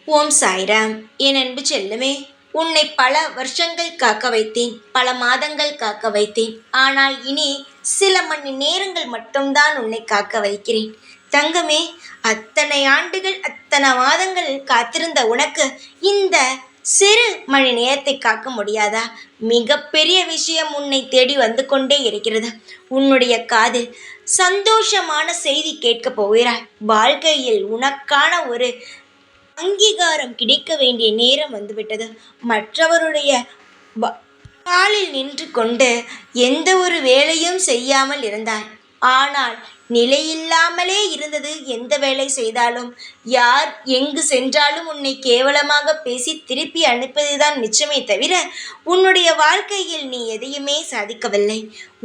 ஓம் சாய்ராம். என் அன்பு செல்லமே, உன்னை பல வருஷங்கள் காக்க வைத்தேன், பல மாதங்கள் காக்க வைத்தேன். ஆனால் இனி சில மணி நேரங்கள் மட்டும்தான் உன்னை காக்க வைக்கிறேன். தங்கமே, அத்தனை ஆண்டுகள் அத்தனை மாதங்கள் காத்திருந்த உனக்கு இந்த சிறு மணி நேரத்தை காக்க முடியாதா? மிகப்பெரிய விஷயம் உன்னை தேடி வந்து கொண்டே இருக்கிறது. உன்னுடைய காதில் சந்தோஷமான செய்தி கேட்கப் போகிறாய். வாழ்க்கையில் உனக்கான ஒரு அங்கீகாரம் கிடைக்க வேண்டிய நேரம் வந்துவிட்டது. மற்றவருடைய காலில் நின்று கொண்டு எந்த ஒரு வேலையும் செய்யாமல் இருந்தாய். ஆனால் நிலையில்லாமலே இருந்தது. எந்த வேலை செய்தாலும் யார் எங்கு சென்றாலும் உன்னை கேவலமாக பேசி திருப்பி அனுப்பதுதான் மிச்சமே தவிர உன்னுடைய வாழ்க்கையில் நீ எதையுமே சாதிக்கவில்லை.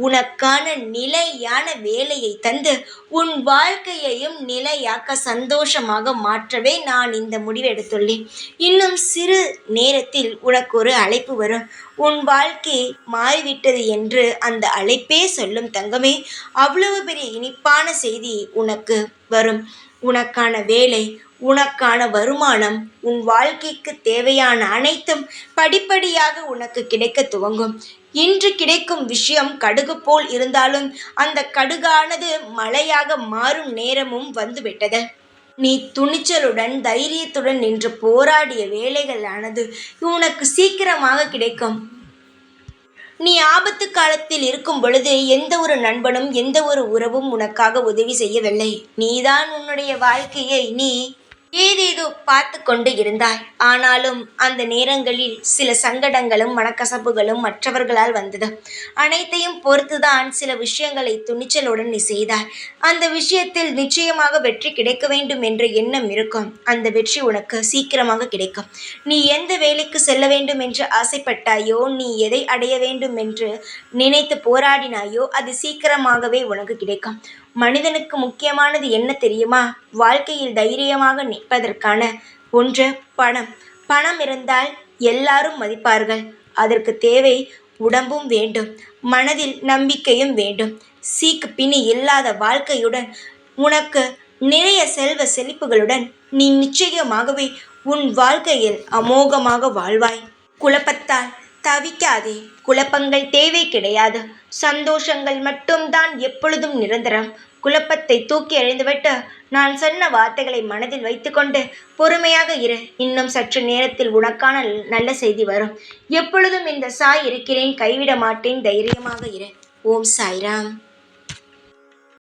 உனக்கான நிலையான வேலையை தந்து உன் வாழ்க்கையையும் நிலையாக்க சந்தோஷமாக மாற்றவே நான் இந்த முடிவு எடுத்துள்ளேன். இன்னும் சிறு நேரத்தில் உனக்கு ஒரு அழைப்பு வரும். உன் வாழ்க்கை மாறிவிட்டது என்று அந்த அழைப்பே சொல்லும் தங்கமே. அவ்வளவு பெரிய இனிப்பான செய்தி உனக்கு வரும். உனக்கான வேலை, உனக்கான வருமானம், உன் வாழ்க்கைக்கு தேவையான அனைத்தும் படிப்படியாக உனக்கு கிடைக்க துவங்கும். இன்று கிடைக்கும் விஷயம் கடுகு போல் இருந்தாலும் அந்த கடுகானது மழையாக மாறும் நேரமும் வந்துவிட்டது. நீ துணிச்சலுடன் தைரியத்துடன் நின்று போராடிய வேலைகளானது உனக்கு சீக்கிரமாக கிடைக்கும். நீ ஆபத்து காலத்தில் இருக்கும் பொழுது எந்த ஒரு நண்பனும் எந்த ஒரு உறவும் உனக்காக உதவி செய்யவில்லை. நீதான் உன்னுடைய வாழ்க்கையை நீ ஏதேதோ பார்த்து கொண்டு இருந்தாய். ஆனாலும் அந்த நேரங்களில் சில சங்கடங்களும் மனக்கசப்புகளும் மற்றவர்களால் வந்தது. அனைத்தையும் பொறுத்துதான் சில விஷயங்களை துணிச்சலுடன் நீ செய்தாய். அந்த விஷயத்தில் நிச்சயமாக வெற்றி கிடைக்க வேண்டும் என்ற எண்ணம் இருக்கும். அந்த வெற்றி உனக்கு சீக்கிரமாக கிடைக்கும். நீ எந்த வேலைக்கு செல்ல வேண்டும் என்று ஆசைப்பட்டாயோ, நீ எதை அடைய வேண்டும் என்று நினைத்து போராடினாயோ அது சீக்கிரமாகவே உனக்கு கிடைக்கும். மனிதனுக்கு முக்கியமானது என்ன தெரியுமா? வாழ்க்கையில் தைரியமாக நிற்பதற்கான ஒன்று பணம். பணம் இருந்தால் எல்லாரும் மதிப்பார்கள். அதற்கு தேவை உடம்பும் வேண்டும், மனதில் நம்பிக்கையும் வேண்டும். சீக்கு பிணி இல்லாத வாழ்க்கையுடன் உனக்கு நிறைய செல்வ செழிப்புகளுடன் நீ நிச்சயமாகவே உன் வாழ்க்கையில் அமோகமாக வாழ்வாய். குழப்பத்தால் தவிக்காதே. குழப்பங்கள் தேவை கிடையாது. சந்தோஷங்கள் மட்டும்தான் எப்பொழுதும் நிரந்தரம். குழப்பத்தை தூக்கி எறிந்துவிட்டு நான் சொன்ன வார்த்தைகளை மனதில் வைத்துக்கொண்டு பொறுமையாக இரு. இன்னும் சற்று நேரத்தில் உனக்கான நல்ல செய்தி வரும். எப்பொழுதும் இந்த சாய் இருக்கிறேன், கைவிட மாட்டேன், தைரியமாக இரு. ஓம் சாய்ராம்.